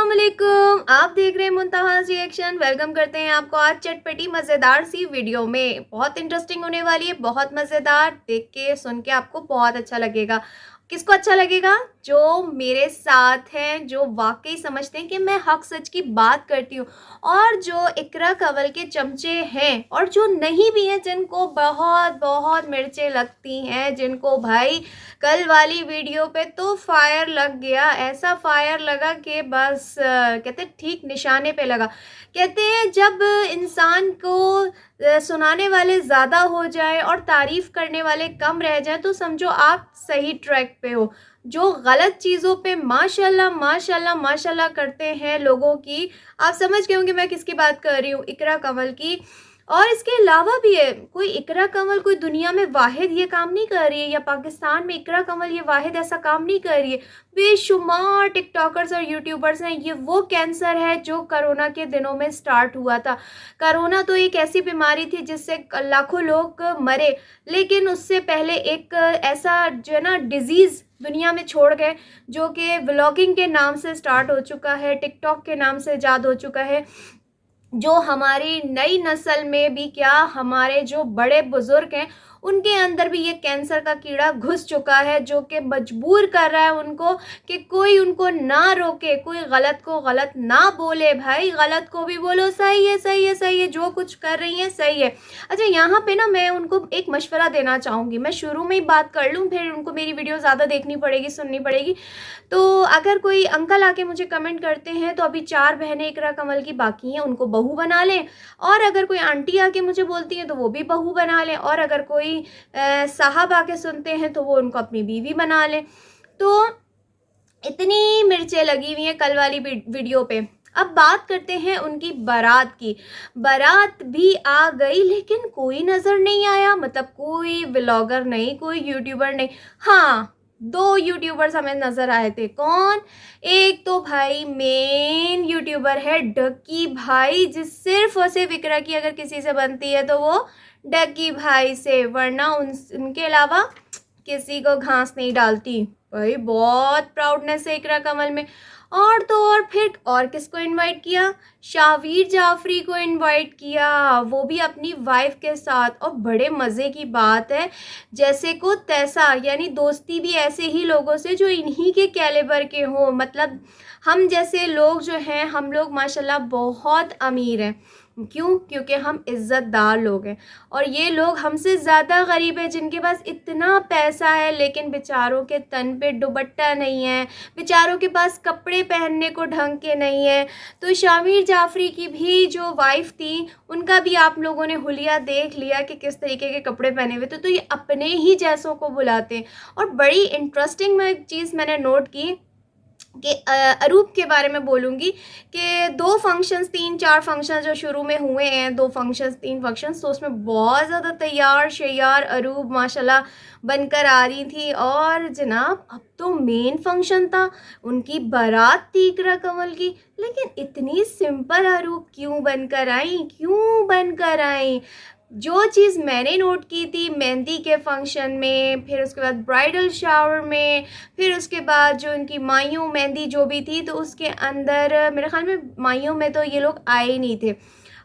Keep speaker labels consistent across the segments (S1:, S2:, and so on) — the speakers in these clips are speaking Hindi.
S1: अस्सलामुअलैकुम। आप देख रहे हैं मुंतहास रिएक्शन। वेलकम करते हैं आपको आज चटपटी मज़ेदार सी वीडियो में। बहुत इंटरेस्टिंग होने वाली है, बहुत मज़ेदार। देख के सुन के आपको बहुत अच्छा लगेगा। किसको अच्छा लगेगा? जो मेरे साथ हैं, जो वाकई समझते हैं कि मैं हक सच की बात करती हूँ, और जो इकरा कंवल के चमचे हैं, और जो नहीं भी हैं, जिनको बहुत बहुत मिर्चें लगती हैं, जिनको भाई कल वाली वीडियो पे तो फायर लग गया। ऐसा फायर लगा कि बस कहते ठीक निशाने पे लगा। कहते हैं जब इंसान को सुनाने वाले ज़्यादा हो जाए और तारीफ़ करने वाले कम रह जाएं, तो समझो आप सही ट्रैक पे हो। जो गलत चीज़ों पे माशाल्लाह माशाल्लाह माशाल्लाह करते हैं लोगों की, आप समझ गए होंगे मैं किसकी बात कर रही हूँ, इकरा कंवल की। और इसके अलावा भी है, कोई इकरा कंवल कोई दुनिया में वाहिद ये काम नहीं कर रही है, या पाकिस्तान में इकरा कंवल ये वाहिद ऐसा काम नहीं कर रही है। बेशुमार टिकटॉकर्स और यूट्यूबर्स हैं। ये वो कैंसर है जो कोरोना के दिनों में स्टार्ट हुआ था। कोरोना तो एक ऐसी बीमारी थी जिससे लाखों लोग मरे, लेकिन उससे पहले एक ऐसा जो है ना डिजीज़ दुनिया में छोड़ गए, जो कि व्लॉगिंग के नाम से स्टार्ट हो चुका है, टिकटॉक के नाम से ईजाद हो चुका है। जो हमारी नई नस्ल में भी क्या, हमारे जो बड़े बुजुर्ग हैं उनके अंदर भी ये कैंसर का कीड़ा घुस चुका है, जो कि मजबूर कर रहा है उनको कि कोई उनको ना रोके, कोई गलत को गलत ना बोले। भाई गलत को भी बोलो सही है सही है सही है, जो कुछ कर रही है सही है। अच्छा, यहाँ पे ना मैं उनको एक मशवरा देना चाहूँगी। मैं शुरू में ही बात कर लूँ, फिर उनको मेरी वीडियो ज़्यादा देखनी पड़ेगी, सुननी पड़ेगी। तो अगर कोई अंकल आके मुझे कमेंट करते हैं तो अभी 4 बहनें इकरा कंवल की बाकी हैं, उनको बहू बना लें। और अगर कोई आंटी आके मुझे बोलती हैं तो वो भी बहू बना लें। और अगर कोई साहब आके सुनते हैं तो वो उनको अपनी बीवी बना लें। तो इतनी मिर्चें लगी हुई हैं कल वाली वीडियो पे। अब बात करते हैं उनकी बारात की। बारात भी आ गई, लेकिन कोई नज़र नहीं आया। मतलब कोई व्लॉगर नहीं, कोई यूट्यूबर नहीं। हाँ, 2 यूट्यूबर्स हमें नज़र आए थे। कौन? एक तो भाई मेन यूट्यूबर है डक्की भाई, जिस सिर्फ और सिर्फ इकरा की अगर किसी से बनती है तो वो डक्की भाई से, वरना उनके अलावा किसी को घास नहीं डालती। भाई बहुत प्राउडनेस है इकरा कंवल में। और तो और फिर और किसको इनवाइट किया? शावीर जाफरी को इनवाइट किया, वो भी अपनी वाइफ के साथ। और बड़े मज़े की बात है, जैसे को तैसा, यानी दोस्ती भी ऐसे ही लोगों से जो इन्हीं के कैलिबर के हों। मतलब हम जैसे लोग जो हैं, हम लोग माशाल्लाह बहुत अमीर हैं। क्यों? क्योंकि हम इज़्ज़तदार लोग हैं। और ये लोग हमसे ज़्यादा गरीब हैं, जिनके पास इतना पैसा है लेकिन बेचारों के तन पे दुपट्टा नहीं है, बेचारों के पास कपड़े पहनने को ढंग के नहीं है। तो शामीर जाफरी की भी जो वाइफ थी, उनका भी आप लोगों ने हुलिया देख लिया कि किस तरीके के कपड़े पहने हुए थे। तो ये अपने ही जैसों को बुलाते हैं। और बड़ी इंटरेस्टिंग मैं एक चीज़ मैंने नोट की कि अरूप के बारे में बोलूँगी कि 2 फंक्शंस 3-4 फंक्शन जो शुरू में हुए हैं, 2 फंक्शंस 3 फंक्शंस, तो उसमें बहुत ज़्यादा तैयार शैयार अरूप माशाल्लाह बनकर आ रही थी। और जनाब अब तो मेन फंक्शन था, उनकी बारात थी इकरा कंवल की। लेकिन इतनी सिंपल अरूप क्यों बनकर आई, क्यों बनकर आई? जो चीज़ मैंने नोट की थी मेहंदी के फंक्शन में, फिर उसके बाद ब्राइडल शावर में, फिर उसके बाद जो इनकी माइयों मेहंदी जो भी थी, तो उसके अंदर मेरे ख़्याल में माइयों में तो ये लोग आए ही नहीं थे।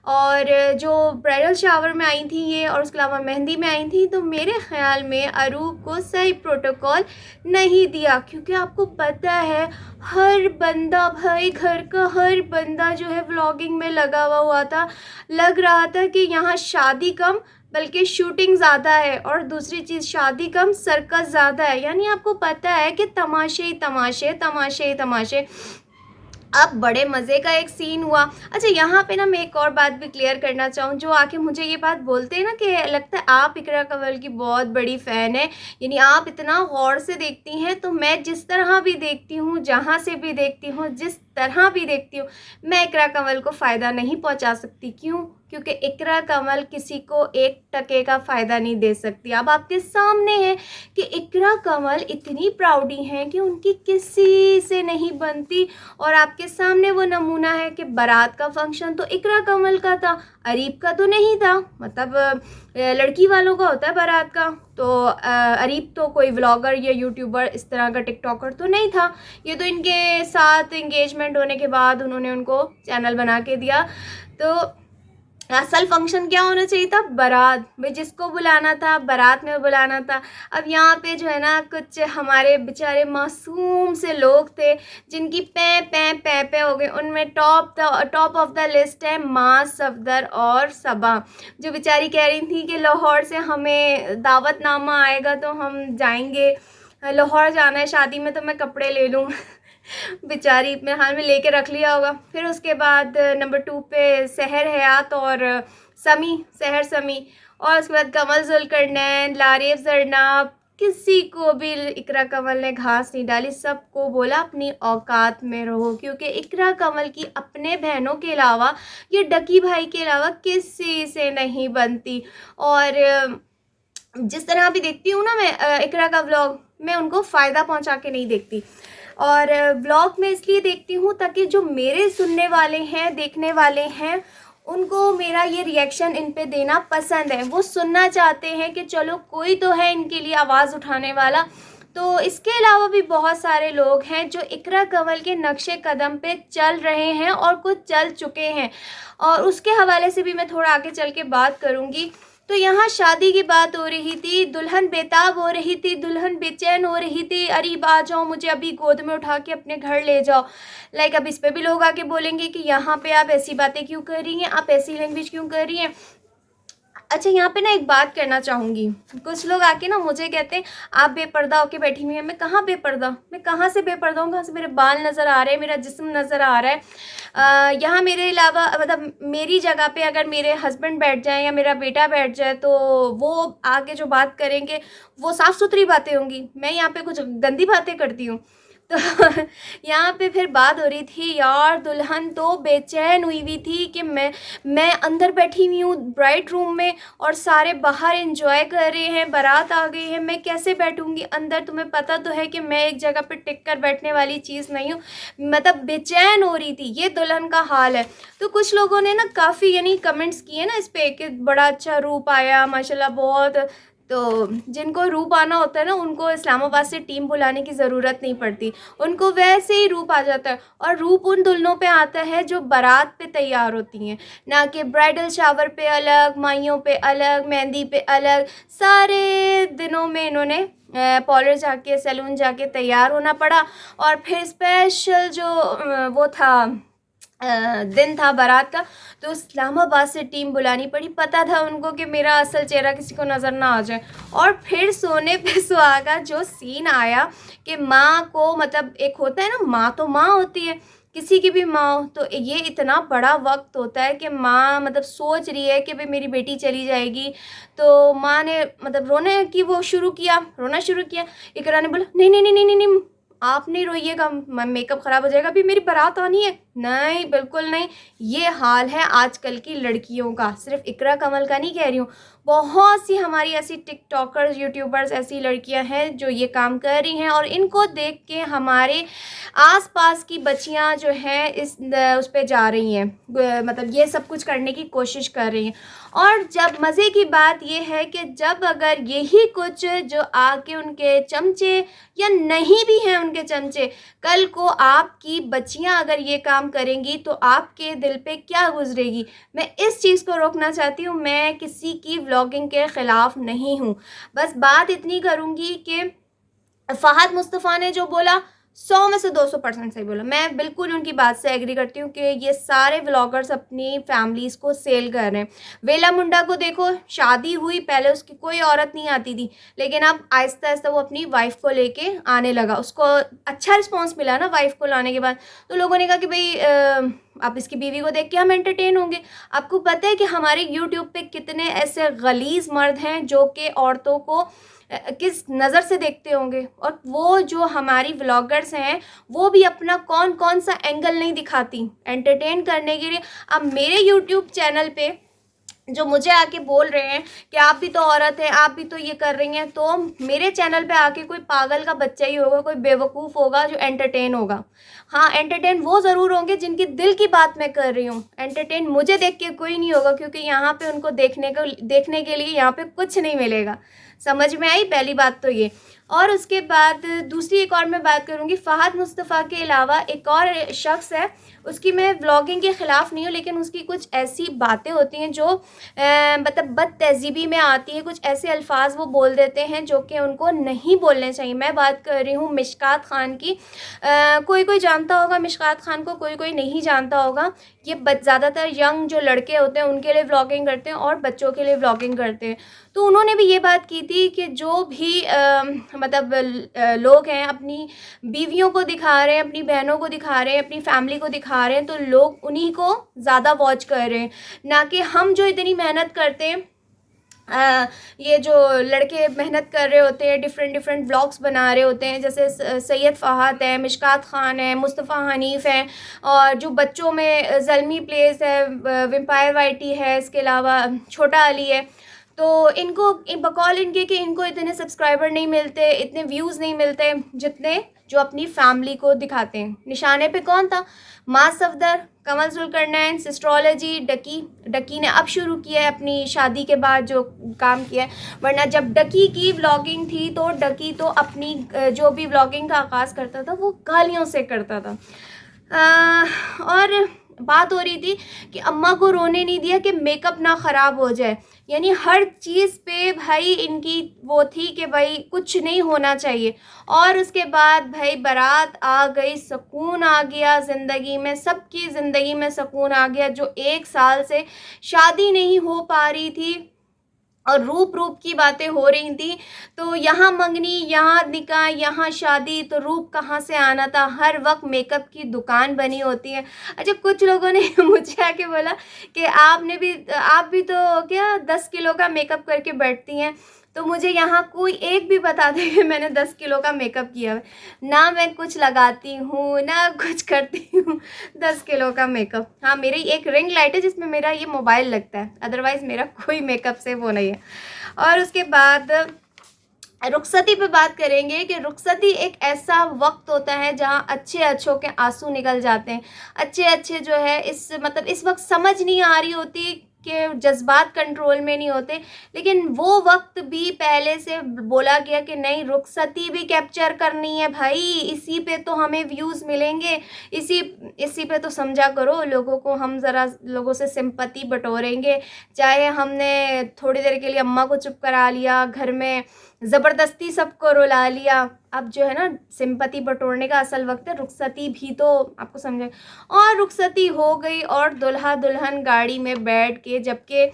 S1: और जो ब्राइडल शावर में आई थी ये, और उसके अलावा मेहंदी में आई थी, तो मेरे ख़्याल में अरूप को सही प्रोटोकॉल नहीं दिया। क्योंकि आपको पता है हर बंदा, भाई घर का हर बंदा जो है व्लॉगिंग में लगा हुआ था। लग रहा था कि यहाँ शादी कम बल्कि शूटिंग ज़्यादा है, और दूसरी चीज़ शादी कम सर्कस ज़्यादा है। यानी आपको पता है कि तमाशे ही तमाशे, तमाशे ही तमाशे। अब बड़े मज़े का एक सीन हुआ। अच्छा, यहाँ पे ना मैं एक और बात भी क्लियर करना चाहूँ। जो आके मुझे ये बात बोलते हैं ना कि लगता है आप इकरा कंवल की बहुत बड़ी फ़ैन है, यानी आप इतना गौर से देखती हैं। तो मैं जिस तरह भी देखती हूँ, जहाँ से भी देखती हूँ, जिस तरह भी देखती हूँ, मैं इकरा कंवल को फ़ायदा नहीं पहुँचा सकती। क्यों? क्योंकि इकरा कमल किसी को 1 टके का फ़ायदा नहीं दे सकती। अब आपके सामने है कि इकरा कमल इतनी प्राउडी हैं कि उनकी किसी से नहीं बनती, और आपके सामने वो नमूना है कि बारात का फंक्शन तो इकरा कमल का था, अरीब का तो नहीं था। मतलब लड़की वालों का होता है बारात का, तो अरीब तो कोई व्लॉगर या यूट्यूबर इस तरह का टिकटॉकर तो नहीं था। ये तो इनके साथ एंगेजमेंट होने के बाद उन्होंने उनको चैनल बना के दिया। तो असल फंक्शन क्या होना चाहिए था? बारात। भाई जिसको बुलाना था बारात में बुलाना था। अब यहाँ पे जो है ना, कुछ हमारे बेचारे मासूम से लोग थे जिनकी पै हो गए। उनमें टॉप ऑफ द लिस्ट है माँ, सफदर और सबा, जो बेचारी कह रही थी कि लाहौर से हमें दावतनामा आएगा तो हम जाएंगे, लाहौर जाना है शादी में तो मैं कपड़े ले लूँ। बेचारी अपने हाल में लेके रख लिया होगा। फिर उसके बाद नंबर 2 पे सहर हयात और सहर समी, और उसके बाद कमल जुल्करनैन, लारेब जरनाब। किसी को भी इकरा कमल ने घास नहीं डाली, सबको बोला अपनी औकात में रहो, क्योंकि इकरा कमल की अपने बहनों के अलावा, ये डकी भाई के अलावा किसी से नहीं बनती। और जिस तरह भी देखती हूँ ना मैं इकरा का व्लॉग, मैं उनको फ़ायदा पहुँचा के नहीं देखती, और व्लॉग में इसलिए देखती हूँ ताकि जो मेरे सुनने वाले हैं, देखने वाले हैं, उनको मेरा ये रिएक्शन इन पे देना पसंद है। वो सुनना चाहते हैं कि चलो कोई तो है इनके लिए आवाज़ उठाने वाला। तो इसके अलावा भी बहुत सारे लोग हैं जो इकरा कमल के नक्शे कदम पे चल रहे हैं और कुछ चल चुके हैं, और उसके हवाले से भी मैं थोड़ा आगे चल के बात करूँगी। तो यहाँ शादी की बात हो रही थी, दुल्हन बेताब हो रही थी, दुल्हन बेचैन हो रही थी, अरीब आ जाओ, मुझे अभी गोद में उठा के अपने घर ले जाओ। लाइक अब इस पे भी लोग आके बोलेंगे कि यहाँ पे आप ऐसी बातें क्यों कर रही हैं, आप ऐसी लैंग्वेज क्यों कर रही हैं। अच्छा, यहाँ पे ना एक बात करना चाहूँगी। कुछ लोग आके ना मुझे कहते हैं आप बेपर्दा होके बैठी हुई हैं। मैं कहाँ बेपर्दा, मैं कहाँ से बेपर्दा हूँ? कहाँ से मेरे बाल नज़र आ रहे हैं, मेरा जिस्म नज़र आ रहा है? यहाँ मेरे अलावा, मतलब मेरी जगह पे अगर मेरे हस्बैंड बैठ जाएं या मेरा बेटा बैठ जाए, तो वो आगे जो बात करेंगे वो साफ़ सुथरी बातें होंगी। मैं यहाँ पे कुछ गंदी बातें करती हूँ। तो यहाँ पे फिर बात हो रही थी, यार दुल्हन तो बेचैन हुई थी कि मैं अंदर बैठी हुई हूँ ब्राइड रूम में और सारे बाहर एंजॉय कर रहे हैं, बारात आ गई है, मैं कैसे बैठूंगी अंदर? तुम्हें पता तो है कि मैं एक जगह पे टिक कर बैठने वाली चीज़ नहीं हूँ। मतलब बेचैन हो रही थी, ये दुल्हन का हाल है। तो कुछ लोगों ने ना काफ़ी यानी कमेंट्स किए ना इस पर कि बड़ा अच्छा रूप आया माशाल्लाह बहुत। तो जिनको रूप आना होता है ना, उनको इस्लामाबाद से टीम बुलाने की ज़रूरत नहीं पड़ती, उनको वैसे ही रूप आ जाता है। और रूप उन दुल्हनों पे आता है जो बारात पे तैयार होती हैं, ना कि ब्राइडल शावर पे अलग, माइयों पे अलग, मेहंदी पे अलग। सारे दिनों में इन्होंने पार्लर जाके, सैलून जाके तैयार होना पड़ा, और फिर स्पेशल जो वो था दिन था बारात का, तो इस्लामाबाद से टीम बुलानी पड़ी। पता था उनको कि मेरा असल चेहरा किसी को नज़र ना आ जाए। और फिर सोने पे सुहागा जो सीन आया कि माँ को, मतलब एक होता है ना, माँ तो माँ होती है, किसी की भी माँ हो, तो ये इतना बड़ा वक्त होता है कि माँ मतलब सोच रही है कि भाई मेरी बेटी चली जाएगी। तो माँ ने मतलब रोना शुरू किया। इकरा ने बोला नहीं नहीं नहीं नहीं नहीं, आप नहीं रोइएगा, मेकअप ख़राब हो जाएगा, अभी मेरी बारात आनी है। नहीं, बिल्कुल नहीं। ये हाल है आजकल की लड़कियों का, सिर्फ इकरा कमल का नहीं कह रही हूँ, बहुत सी हमारी ऐसी टिकटॉकर्स, यूट्यूबर्स, ऐसी लड़कियां हैं जो ये काम कर रही हैं, और इनको देख के हमारे आसपास की बच्चियां जो हैं उस पे जा रही हैं, मतलब ये सब कुछ करने की कोशिश कर रही हैं। और जब मज़े की बात ये है कि जब अगर यही कुछ जो आके उनके चमचे, या नहीं भी हैं उनके चमचे, कल को आपकी बच्चियां अगर ये काम करेंगी तो आपके दिल पे क्या गुजरेगी? मैं इस चीज़ को रोकना चाहती हूँ। मैं किसी की व्लॉगिंग के ख़िलाफ़ नहीं हूँ, बस बात इतनी करूँगी कि फ़हद मुस्तफ़ा ने जो बोला 100 में से 200% सही बोला। मैं बिल्कुल उनकी बात से एग्री करती हूँ कि ये सारे व्लॉगर्स अपनी फैमिलीज़ को सेल कर रहे हैं। वेला मुंडा को देखो, शादी हुई, पहले उसकी कोई औरत नहीं आती थी, लेकिन अब आहिस्ता आहिस्ता वो अपनी वाइफ को लेके आने लगा। उसको अच्छा रिस्पॉन्स मिला ना वाइफ को लाने के बाद, तो लोगों ने कहा कि भाई अब इसकी बीवी को देख के हम एंटरटेन होंगे। आपको पता है कि हमारे यूट्यूब पे कितने ऐसे गलीज़ मर्द हैं जो कि औरतों को किस नज़र से देखते होंगे, और वो जो हमारी व्लॉगर्स हैं वो भी अपना कौन सा एंगल नहीं दिखाती एंटरटेन करने के लिए। अब मेरे यूट्यूब चैनल पे जो मुझे आके बोल रहे हैं कि आप भी तो औरत हैं, आप भी तो ये कर रही हैं, तो मेरे चैनल पे आके कोई पागल का बच्चा ही होगा, कोई बेवकूफ़ होगा जो एंटरटेन होगा। हाँ, एंटरटेन वो ज़रूर होंगे जिनकी दिल की बात मैं कर रही हूँ। एंटरटेन मुझे देख के कोई नहीं होगा, क्योंकि यहाँ पे उनको देखने के लिए यहाँ पे कुछ नहीं मिलेगा। समझ में आई पहली बात तो ये। और उसके बाद दूसरी एक और मैं बात करूँगी, फ़हाद मुस्तफ़ा के अलावा एक और शख्स है, उसकी मैं व्लॉगिंग के ख़िलाफ़ नहीं हूँ, लेकिन उसकी कुछ ऐसी बातें होती हैं जो मतलब बदतहज़ीबी में आती है। कुछ ऐसे अल्फाज वो बोल देते हैं जो कि उनको नहीं बोलने चाहिए। मैं बात कर रही हूँ मिशकात ख़ान की। कोई कोई जानता होगा मिशकात ख़ान को, कोई कोई नहीं जानता होगा। ये ज़्यादातर यंग जो लड़के होते हैं उनके लिए व्लॉगिंग करते हैं और बच्चों के लिए व्लॉगिंग करते हैं। तो उन्होंने भी ये बात की थी कि जो भी मतलब लोग हैं अपनी बीवियों को दिखा रहे हैं, अपनी बहनों को दिखा रहे हैं, अपनी फैमिली को दिखा रहे हैं, तो लोग उन्हीं को ज़्यादा वॉच कर रहे हैं, ना कि हम जो इतनी मेहनत करते हैं। ये जो लड़के मेहनत कर रहे होते हैं, डिफरेंट डिफरेंट व्लॉग्स बना रहे होते हैं, जैसे सैयद फ़हाद है, मिशकात ख़ान है, मुस्तफ़ा हनीफ़ है, और जो बच्चों में ज़ल्मी प्लेस है, वेम्पायर वाइटी है, इसके अलावा छोटा अली है। तो इनको बकौल इनके कि इनको इतने सब्सक्राइबर नहीं मिलते, इतने व्यूज़ नहीं मिलते जितने जो अपनी फैमिली को दिखाते हैं। निशाने पे कौन था? माँ सफदर, कमल जुल्करनैन, सिस्ट्रोलॉजी, डकी ने अब शुरू किया है अपनी शादी के बाद जो काम किया है, वरना जब डकी की व्लॉगिंग थी तो डकी तो अपनी जो भी व्लॉगिंग का आगाज़ करता था वो गालियों से करता था। और बात हो रही थी कि अम्मा को रोने नहीं दिया कि मेकअप ना ख़राब हो जाए, यानी हर चीज़ पे भाई इनकी वो थी कि भाई कुछ नहीं होना चाहिए। और उसके बाद भाई बारात आ गई, सुकून आ गया ज़िंदगी में, सबकी ज़िंदगी में सुकून आ गया। जो 1 साल से शादी नहीं हो पा रही थी और रूप की बातें हो रही थी, तो यहाँ मंगनी, यहाँ निकाह, यहाँ शादी, तो रूप कहाँ से आना था? हर वक्त मेकअप की दुकान बनी होती है। अच्छा, कुछ लोगों ने मुझे आके बोला कि आप भी तो क्या 10 किलो का मेकअप करके बैठती हैं। तो मुझे यहाँ कोई एक भी बता दे कि मैंने 10 किलो का मेकअप किया है। ना मैं कुछ लगाती हूँ, ना कुछ करती हूँ। 10 किलो का मेकअप, हाँ मेरी एक रिंग लाइट है जिसमें मेरा ये मोबाइल लगता है, अदरवाइज़ मेरा कोई मेकअप से वो नहीं है। और उसके बाद रुखसती पे बात करेंगे कि रुखसती एक ऐसा वक्त होता है जहाँ अच्छे अच्छों के आंसू निकल जाते हैं। अच्छे अच्छे जो है इस वक्त समझ नहीं आ रही होती कि जज्बात कंट्रोल में नहीं होते, लेकिन वो वक्त भी पहले से बोला गया कि नहीं, रुखसती भी कैप्चर करनी है भाई, इसी पे तो हमें व्यूज़ मिलेंगे, इसी इसी पे तो समझा करो लोगों को, हम ज़रा लोगों से सिंपैथी बटोरेंगे। चाहे हमने थोड़ी देर के लिए अम्मा को चुप करा लिया, घर में ज़बरदस्ती सबको रुला लिया, अब जो है ना सिंपैथी बटोरने का असल वक्त है, रुखसती भी तो आपको समझे। और रुखसती हो गई और दुल्हा दुल्हन गाड़ी में बैठ के, जबकि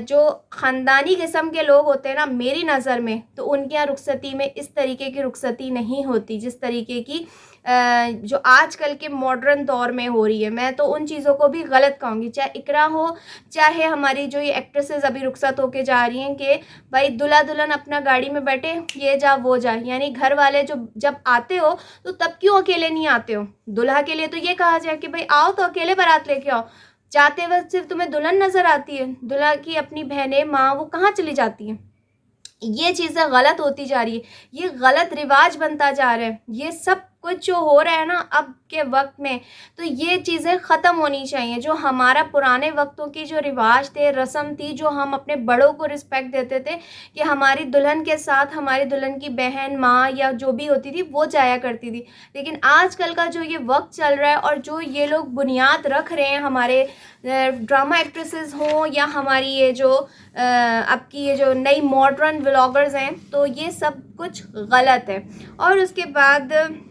S1: जो ख़ानदानी किस्म के लोग होते हैं ना मेरी नज़र में, तो उनके यहाँ रुखसती में इस तरीके की रुखसती नहीं होती जिस तरीके की जो आजकल के मॉडर्न दौर में हो रही है। मैं तो उन चीज़ों को भी गलत कहूँगी, चाहे इकरा हो, चाहे हमारी जो ये एक्ट्रेसेस अभी रुखसत होके जा रही हैं कि भाई दूल्हा दुल्हन अपना गाड़ी में बैठे, ये जा वो जा, यानी घर वाले जो जब आते हो तो तब क्यों अकेले नहीं आते हो? दुल्हा के लिए तो ये कहा जाए कि भाई आओ तो अकेले बारात लेके आओ, जाते वक्त सिर्फ तुम्हें दुल्हन नज़र आती है, दुल्हा की अपनी बहनें माँ वो कहाँ चली जाती हैं? ये चीज़ें गलत होती जा रही है, ये गलत रिवाज बनता जा रहा है, ये सब कुछ जो हो रहा है ना अब के वक्त में, तो ये चीज़ें ख़त्म होनी चाहिए। जो हमारा पुराने वक्तों की जो रिवाज थे, रस्म थी, जो हम अपने बड़ों को रिस्पेक्ट देते थे कि हमारी दुल्हन के साथ हमारी दुल्हन की बहन, माँ या जो भी होती थी वो जाया करती थी। लेकिन आजकल का जो ये वक्त चल रहा है और जो ये लोग बुनियाद रख रहे हैं, हमारे ड्रामा एक्ट्रेसेस हों या हमारी ये जो अब की ये जो नई मॉडर्न व्लॉगर्स हैं, तो ये सब कुछ गलत है। और उसके बाद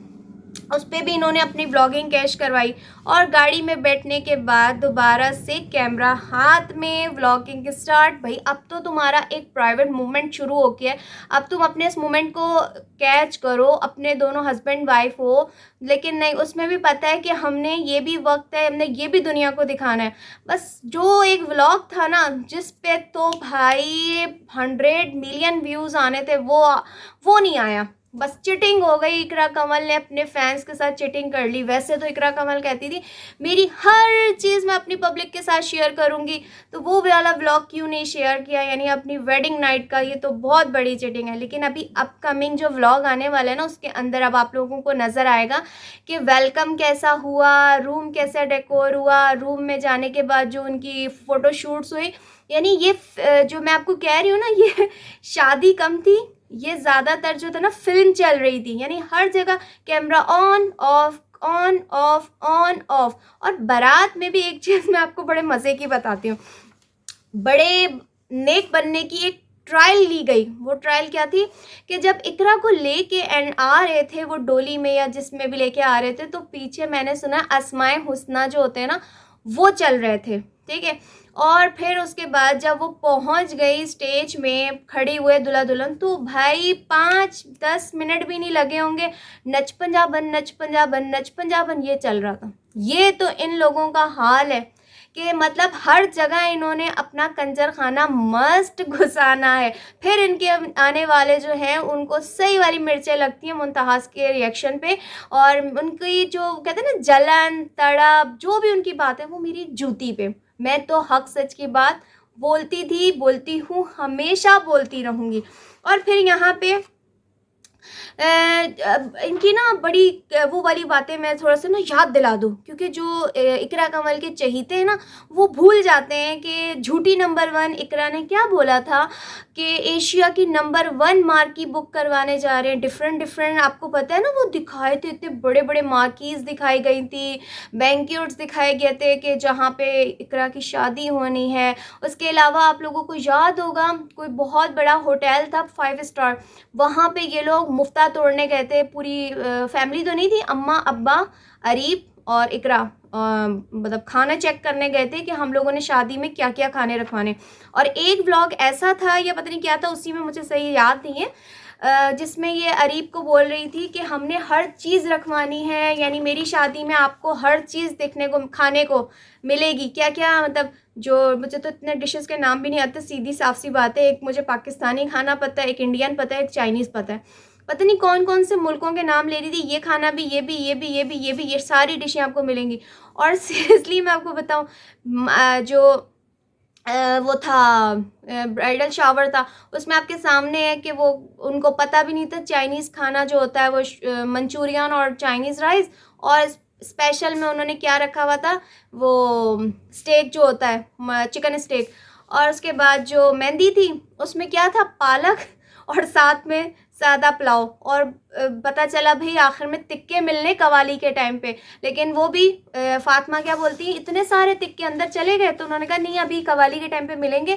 S1: उस पर भी इन्होंने अपनी ब्लॉगिंग कैश करवाई और गाड़ी में बैठने के बाद दोबारा से कैमरा हाथ में व्लॉगिंग स्टार्ट। भाई अब तो तुम्हारा एक प्राइवेट मूवमेंट शुरू हो गया है, अब तुम अपने इस मूवमेंट को कैच करो, अपने दोनों हस्बैंड वाइफ हो, लेकिन नहीं, उसमें भी पता है कि हमने ये भी वक्त है, हमने ये भी दुनिया को दिखाना है। बस जो एक व्लॉग था ना जिस पे तो भाई 100 मिलियन व्यूज़ आने थे, वो नहीं आया, बस चिटिंग हो गई, इकरा कमल ने अपने फैंस के साथ चिटिंग कर ली। वैसे तो इकरा कमल कहती थी मेरी हर चीज़ मैं अपनी पब्लिक के साथ शेयर करूंगी, तो वो वाला व्लॉग क्यों नहीं शेयर किया, यानी अपनी वेडिंग नाइट का। ये तो बहुत बड़ी चिटिंग है। लेकिन अभी अपकमिंग जो व्लॉग आने वाला है ना, उसके अंदर अब आप लोगों को नज़र आएगा कि वेलकम कैसा हुआ, रूम कैसा डेकोर हुआ, रूम में जाने के बाद जो उनकी फ़ोटोशूट्स हुई। यानी ये जो मैं आपको कह रही हूँ ना, ये शादी कम थी, ये ज़्यादातर जो था ना फिल्म चल रही थी। यानी हर जगह camera on off on off on off. और बारात में भी एक चीज़ मैं आपको बड़े मज़े की बताती हूँ, बड़े नेक बनने की एक ट्रायल ली गई। वो ट्रायल क्या थी कि जब इकरा को लेके एंड आ रहे थे वो डोली में या जिसमें भी लेके आ रहे थे, तो पीछे मैंने सुना अस्माए हुस्ना जो होते हैं ना, वो चल रहे थे, ठीक है। और फिर उसके बाद जब वो पहुंच गई स्टेज में, खड़ी हुए दूल्हा दुल्हन, तो भाई 5-10 मिनट भी नहीं लगे होंगे, नच पंजाबन नच पंजाबन नच पंजाबन ये चल रहा था। ये तो इन लोगों का हाल है कि मतलब हर जगह इन्होंने अपना कंजर खाना मस्त घुसाना है। फिर इनके आने वाले जो हैं उनको सही वाली मिर्चें लगती हैं मुंतहास के रिएक्शन पे, और उनकी जो कहते हैं ना जलन तड़प, जो भी उनकी बात है वो मेरी जूती पे। मैं तो हक सच की बात बोलती थी, बोलती हूँ, हमेशा बोलती रहूँगी। और फिर यहाँ पे इनकी ना बड़ी वो वाली बातें मैं थोड़ा सा ना याद दिला दूँ, क्योंकि जो इकरा कमल के चहीते हैं ना, वो भूल जाते हैं कि झूठी नंबर 1 इकरा ने क्या बोला था कि एशिया की नंबर 1 मार्की बुक करवाने जा रहे हैं। डिफरेंट आपको पता है ना, वो दिखाए थे, इतने बड़े बड़े मार्कीज़ दिखाई गई थी, बैंक्वेट्स दिखाए गए थे कि जहाँ पे इकरा की शादी होनी है। उसके अलावा आप लोगों को याद होगा कोई बहुत बड़ा होटल था 5 स्टार, वहाँ पे ये लोग मुफ्ता तोड़ने गए थे। पूरी फैमिली तो नहीं थी, अम्मा अब्बा अरीब और इकरा, मतलब खाना चेक करने गए थे कि हम लोगों ने शादी में क्या क्या खाने रखवाने। और एक व्लॉग ऐसा था या पता नहीं क्या था, उसी में मुझे सही याद नहीं है, जिसमें ये अरीब को बोल रही थी कि हमने हर चीज़ रखवानी है, यानी मेरी शादी में आपको हर चीज़ देखने को खाने को मिलेगी। क्या क्या मतलब, जो मुझे तो इतने डिशेस के नाम भी नहीं आते, सीधी साफ सी बात है। एक मुझे पाकिस्तानी खाना पता है, एक इंडियन पता है, एक चाइनीज़ पता है, पता नहीं कौन कौन से मुल्कों के नाम ले रही थी। ये खाना भी, ये भी, ये भी, ये भी, ये भी, ये सारी डिशें आपको मिलेंगी। और सीरियसली मैं आपको बताऊँ, जो वो था ब्राइडल शावर था, उसमें आपके सामने है कि वो उनको पता भी नहीं था चाइनीज़ खाना जो होता है वो मंचूरियन और चाइनीज़ राइस, और स्पेशल में उन्होंने क्या रखा हुआ था, वो स्टेक जो होता है चिकन स्टेक। और उसके बाद जो मेहंदी थी उसमें क्या था, पालक और साथ में सादा पुलाव। और पता चला भाई आखिर में तिक्के मिलने कवाली के टाइम पे, लेकिन वो भी फातिमा क्या बोलती हैं, इतने सारे तिक्के अंदर चले गए, तो उन्होंने कहा नहीं अभी कवाली के टाइम पे मिलेंगे।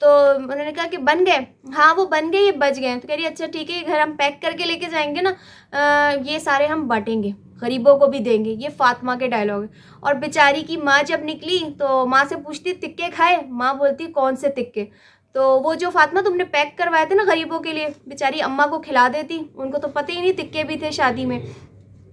S1: तो उन्होंने कहा कि बन गए, हाँ वो बन गए, ये बच गए। तो कह रही अच्छा ठीक है, घर हम पैक करके लेके जाएंगे ना, ये सारे हम बांटेंगे, गरीबों को भी देंगे। ये फातिमा के डायलॉग है। और बेचारी की माँ जब निकली तो माँ से पूछती तिक्के खाए, माँ बोलती कौन से तिक्के। तो वो जो फातिमा तुमने पैक करवाए थे ना गरीबों के लिए, बेचारी अम्मा को खिला देती, उनको तो पता ही नहीं तिक्के भी थे शादी में।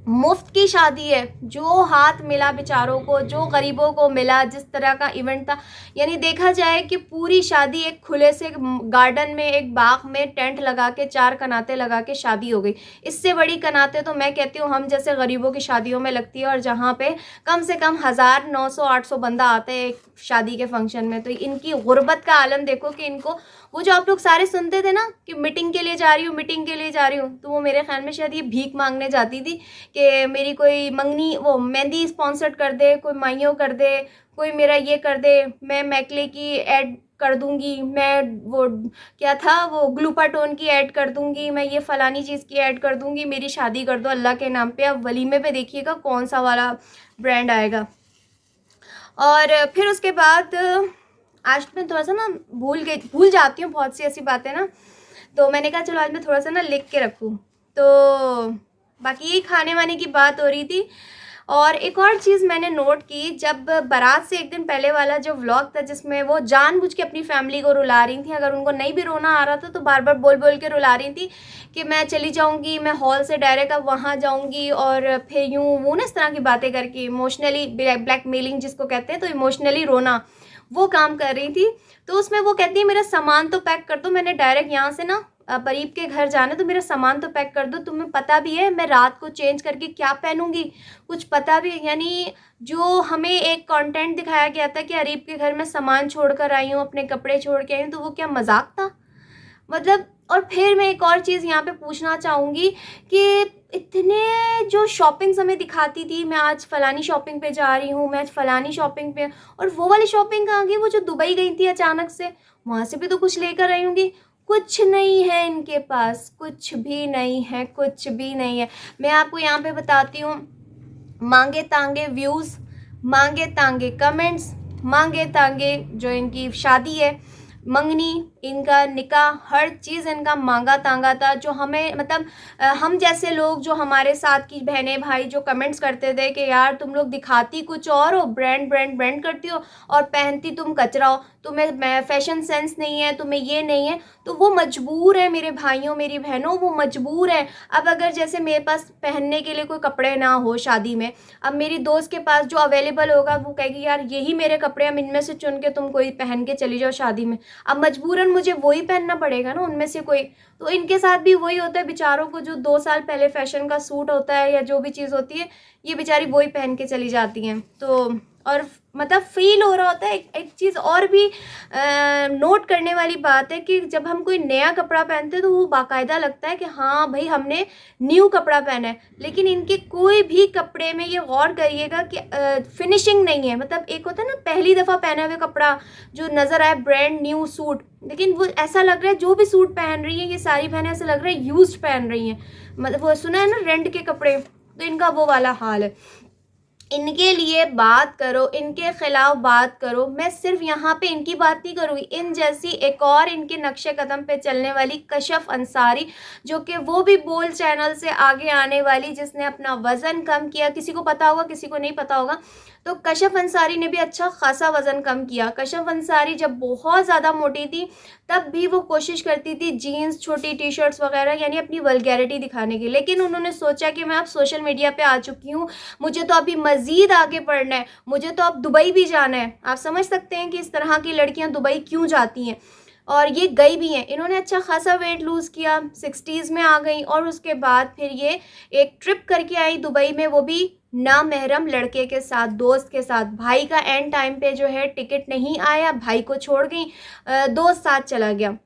S1: मुफ्त की शादी है, जो हाथ मिला बेचारों को, जो गरीबों को मिला, जिस तरह का इवेंट था। यानी देखा जाए कि पूरी शादी एक खुले से गार्डन में, एक बाग में टेंट लगा के 4 कनाते लगा के शादी हो गई। इससे बड़ी कनाते तो मैं कहती हूँ हम जैसे गरीबों की शादियों में लगती है, और जहाँ पे कम से कम 1000, 900, 800 बंदा आते हैं एक शादी के फंक्शन में। तो इनकी गुर्बत का आलम देखो कि इनको, वो जो आप लोग सारे सुनते थे ना कि मीटिंग के लिए जा रही हूँ, मीटिंग के लिए जा रही हूँ, तो वो मेरे ख्याल में शायद ये भीख मांगने जाती थी कि मेरी कोई मंगनी, वो मेहंदी स्पॉन्सर कर दे, कोई माइयों कर दे, कोई मेरा ये कर दे, मैं मैकले की ऐड कर दूंगी, मैं वो क्या था वो ग्लूपाटोन की ऐड कर दूंगी, मैं ये फ़लानी चीज़ की ऐड कर दूंगी, मेरी शादी कर दो अल्लाह के नाम पे। अब वलीमे पे देखिएगा कौन सा वाला ब्रांड आएगा। और फिर उसके बाद आज मैं थोड़ा सा ना भूल जाती हूँ बहुत सी ऐसी बातें ना, तो मैंने कहा चलो आज मैं थोड़ा सा ना लिख के रखूँ। तो बाकी यही खाने वाने की बात हो रही थी। और एक और चीज़ मैंने नोट की, जब बारात से एक दिन पहले वाला जो व्लॉग था जिसमें वो जानबूझ के अपनी फैमिली को रुला रही थी, अगर उनको नहीं भी रोना आ रहा था तो बार बार बोल बोल के रुला रही थी कि मैं चली जाऊंगी, मैं हॉल से डायरेक्ट अब वहाँ जाऊंगी, और फिर यूँ वो ना इस तरह की बातें करके इमोशनली ब्लैकमेलिंग जिसको कहते हैं, तो इमोशनली रोना वो काम कर रही थी। तो उसमें वो कहती है मेरा सामान तो पैक कर दो, मैंने डायरेक्ट यहाँ से ना परीब के घर जाना है तो मेरा सामान तो पैक कर दो, तुम्हें पता भी है मैं रात को चेंज करके क्या पहनूंगी, कुछ पता भी। यानी जो हमें एक कंटेंट दिखाया गया था कि अरीब के घर में सामान छोड़ कर आई हूँ, अपने कपड़े छोड़ के आई हूँ, तो वो क्या मजाक था? मतलब और फिर मैं एक और चीज़ यहाँ पे पूछना चाहूँगी कि इतने जो शॉपिंग्स हमें दिखाती थी, मैं आज फ़लानी शॉपिंग पे जा रही हूँ, मैं आज फ़लानी शॉपिंग पे, और वो वाली शॉपिंग कहाँ गई? वो जो दुबई गई थी अचानक से, वहाँ से भी तो कुछ लेकर आई होंगी। कुछ नहीं है इनके पास, कुछ भी नहीं है, कुछ भी नहीं है। मैं आपको यहाँ पे बताती हूँ, मांगे तांगे व्यूज़, मांगे तांगे कमेंट्स, मांगे तांगे जो इनकी शादी है, मंगनी, इनका निकाह, हर चीज़ इनका मांगा तांगा था। जो हमें मतलब हम जैसे लोग, जो हमारे साथ की बहनें भाई जो कमेंट्स करते थे कि यार तुम लोग दिखाती कुछ और हो, ब्रांड ब्रांड ब्रांड करती हो और पहनती तुम कचरा हो, तुम्हें फैशन सेंस नहीं है, तुम्हें ये नहीं है, तो वो मजबूर है मेरे भाइयों मेरी बहनों, वो मजबूर है। अब अगर जैसे मेरे पास पहनने के लिए कोई कपड़े ना हो शादी में, अब मेरी दोस्त के पास जो अवेलेबल होगा वो कहेगी यार यही मेरे कपड़े, हम इनमें से चुन के तुम कोई पहन के चली जाओ शादी में। अब मजबूरन मुझे वही पहनना पड़ेगा ना उनमें से कोई। तो इनके साथ भी वही होता है बेचारों को, जो 2 साल पहले फैशन का सूट होता है या जो भी चीज़ होती है, ये बेचारी वही पहन के चली जाती हैं। तो और मतलब फील हो रहा होता है। एक चीज़ और भी नोट करने वाली बात है कि जब हम कोई नया कपड़ा पहनते हैं तो वो बाकायदा लगता है कि हाँ भाई हमने न्यू कपड़ा पहना है। लेकिन इनके कोई भी कपड़े में ये गौर करिएगा कि फिनिशिंग नहीं है। मतलब एक होता है ना पहली दफ़ा पहना हुआ कपड़ा जो नज़र आए ब्रांड न्यू सूट, लेकिन वो ऐसा लग रहा है जो भी सूट पहन रही है ये सारी बहनें ऐसा लग रहा है यूज्ड पहन रही हैं। मतलब वो सुना है ना रेंट के कपड़े, तो इनका वो वाला हाल है। इनके लिए बात करो, इनके खिलाफ बात करो। मैं सिर्फ यहाँ पे इनकी बात नहीं करूँगी, इन जैसी एक और इनके नक्शे कदम पे चलने वाली कशफ अंसारी, जो कि वो भी बोल चैनल से आगे आने वाली, जिसने अपना वज़न कम किया। किसी को पता होगा, किसी को नहीं पता होगा। तो कशफ अंसारी ने भी अच्छा खासा वज़न कम किया। कशफ अंसारी जब बहुत ज़्यादा मोटी थी तब भी वो कोशिश करती थी जीन्स, छोटी टी शर्ट्स वगैरह, यानी अपनी वल्गैरिटी दिखाने की। लेकिन उन्होंने सोचा कि मैं अब सोशल मीडिया पे आ चुकी हूँ, मुझे तो अभी मज़ीद आगे बढ़ना है, मुझे तो अब दुबई भी जाना है। आप समझ सकते हैं कि इस तरह की लड़कियाँ दुबई क्यों जाती हैं, और ये गई भी हैं। इन्होंने अच्छा खासा वेट लूज़ किया, 60s में आ गई, और उसके बाद फिर ये एक ट्रिप करके आई दुबई में, वो भी नामहरम लड़के के साथ, दोस्त के साथ। भाई का एंड टाइम पे जो है टिकट नहीं आया, भाई को छोड़ गई, दोस्त साथ चला गया।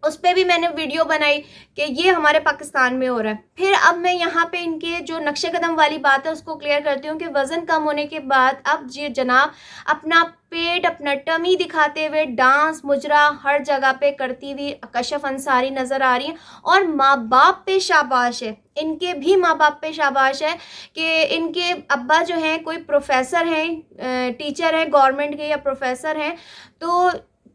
S1: उस पर भी मैंने वीडियो बनाई कि ये हमारे पाकिस्तान में हो रहा है। फिर अब मैं यहाँ पे इनके जो नक्शे कदम वाली बात है उसको क्लियर करती हूँ कि वज़न कम होने के बाद अब ये जनाब अपना पेट, अपना टमी दिखाते हुए डांस मुजरा हर जगह पे करती हुई कशफ अंसारी नज़र आ रही है। और माँ बाप पे शाबाश है, इनके भी माँ बाप पे शाबाश है कि इनके अब्बा जो हैं कोई प्रोफेसर हैं, टीचर हैं गवर्नमेंट के या प्रोफेसर हैं। तो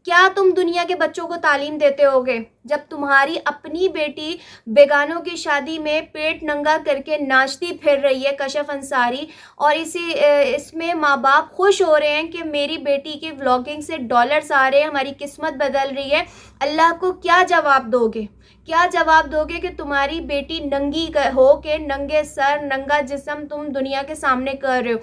S1: क्या तुम दुनिया के बच्चों को तालीम देते होगे जब तुम्हारी अपनी बेटी बेगानों की शादी में पेट नंगा करके नाचती फिर रही है कशफ अंसारी, और इसमें माँ बाप खुश हो रहे हैं कि मेरी बेटी की व्लॉगिंग से डॉलर्स आ रहे हैं, हमारी किस्मत बदल रही है। अल्लाह को क्या जवाब दोगे? क्या जवाब दोगे कि तुम्हारी बेटी नंगी हो के, नंगे सर नंगा जिस्म तुम दुनिया के सामने कर रहे हो?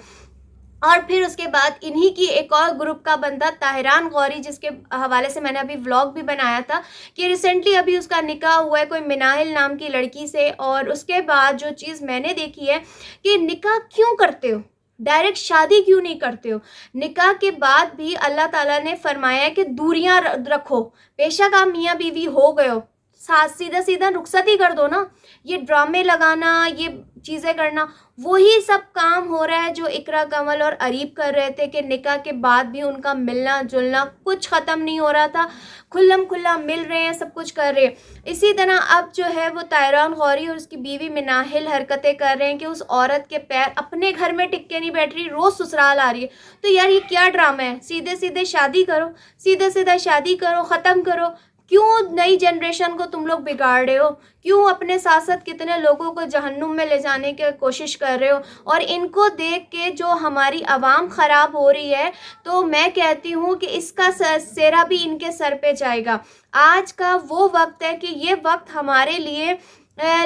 S1: और फिर उसके बाद इन्हीं की एक और ग्रुप का बंदा ताहिरान गौरी, जिसके हवाले से मैंने अभी व्लॉग भी बनाया था कि रिसेंटली अभी उसका निकाह हुआ है कोई मिनाहिल नाम की लड़की से। और उसके बाद जो चीज़ मैंने देखी है कि निकाह क्यों करते हो, डायरेक्ट शादी क्यों नहीं करते हो? निकाह के बाद भी अल्लाह ताला ने फरमाया कि दूरियां रखो, बेशक आप मियाँ बीवी हो गए हो, साथ सीधा सीधा रुखसत ही कर दो ना। ये ड्रामे लगाना, ये चीज़ें करना, वही सब काम हो रहा है जो इकरा कमल और अरीब कर रहे थे कि निकाह के बाद भी उनका मिलना जुलना कुछ ख़त्म नहीं हो रहा था, खुल्लम खुल्ला मिल रहे हैं, सब कुछ कर रहे हैं। इसी तरह अब जो है वो ताहिरान गौरी और उसकी बीवी मिनाहिल हरकतें कर रहे हैं कि उस औरत के पैर अपने घर में टिक के नहीं बैठ रही, रोज़ ससुराल आ रही है। तो यार ये क्या ड्रामा है? सीधे सीधे शादी करो, सीधे सीधा शादी करो, ख़त्म करो। क्यों नई जनरेशन को तुम लोग बिगाड़ रहे हो? क्यों अपने साथ साथ कितने लोगों को जहन्नुम में ले जाने की कोशिश कर रहे हो? और इनको देख के जो हमारी आवाम ख़राब हो रही है, तो मैं कहती हूँ कि इसका सेहरा भी इनके सर पे जाएगा। आज का वो वक्त है कि ये वक्त हमारे लिए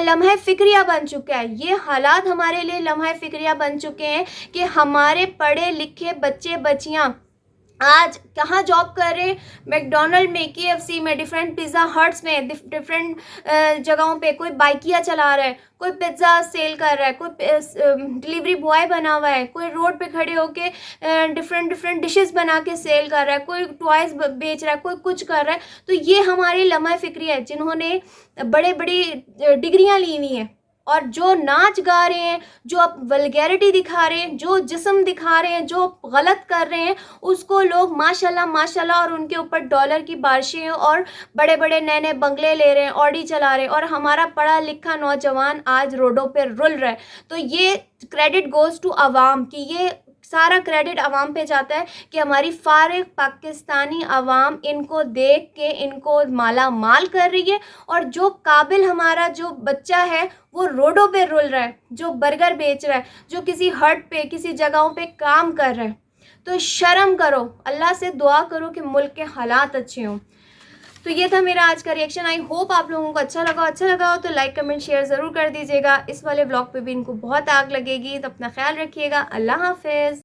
S1: लम्हा फ़िक्रिया बन चुका है। ये हालात हमारे लिए लम्हा फ़िक्रिया बन चुके हैं कि हमारे पढ़े लिखे बच्चे बच्चियाँ आज कहाँ जॉब कर रहे हैं, मैकडोनल्ड में, केएफसी में, डिफरेंट पिज़्ज़ा हट्स में, डिफरेंट जगहों पे। कोई बाइकिया चला रहा है, कोई पिज़्ज़ा सेल कर रहा है, कोई डिलीवरी बॉय बना हुआ है, कोई रोड पे खड़े होके डिफरेंट डिफरेंट डिशेस बना के सेल कर रहा है, कोई टॉयज़ बेच रहा है, कोई कुछ कर रहा है। तो ये हमारी लम्हा फ़िक्री है जिन्होंने बड़े बड़ी डिग्रियाँ ली हुई हैं, और जो नाच गा रहे हैं, जो अब वल्गैरिटी दिखा रहे हैं, जो जिस्म दिखा रहे हैं, जो गलत कर रहे हैं, उसको लोग माशाल्लाह माशाल्लाह और उनके ऊपर डॉलर की बारिशें और बड़े बड़े नए नए बंगले ले रहे हैं, ऑडी चला रहे हैं, और हमारा पढ़ा लिखा नौजवान आज रोडों पर रुल रहा है। तो ये क्रेडिट गोज़ टू अवाम, कि ये सारा क्रेडिट अवाम पे जाता है कि हमारी फारिग पाकिस्तानी अवाम इनको देख के इनको माला माल कर रही है, और जो काबिल हमारा जो बच्चा है वो रोडों पे रुल रहा है, जो बर्गर बेच रहा है, जो किसी हट पे किसी जगहों पे काम कर रहा है। तो शर्म करो, अल्लाह से दुआ करो कि मुल्क के हालात अच्छे हों। तो ये था मेरा आज का रिएक्शन। आई होप आप लोगों को अच्छा लगा हो तो लाइक कमेंट शेयर ज़रूर कर दीजिएगा। इस वाले ब्लॉग पे भी इनको बहुत आग लगेगी, तो अपना ख्याल रखिएगा। अल्लाह हाफिज़।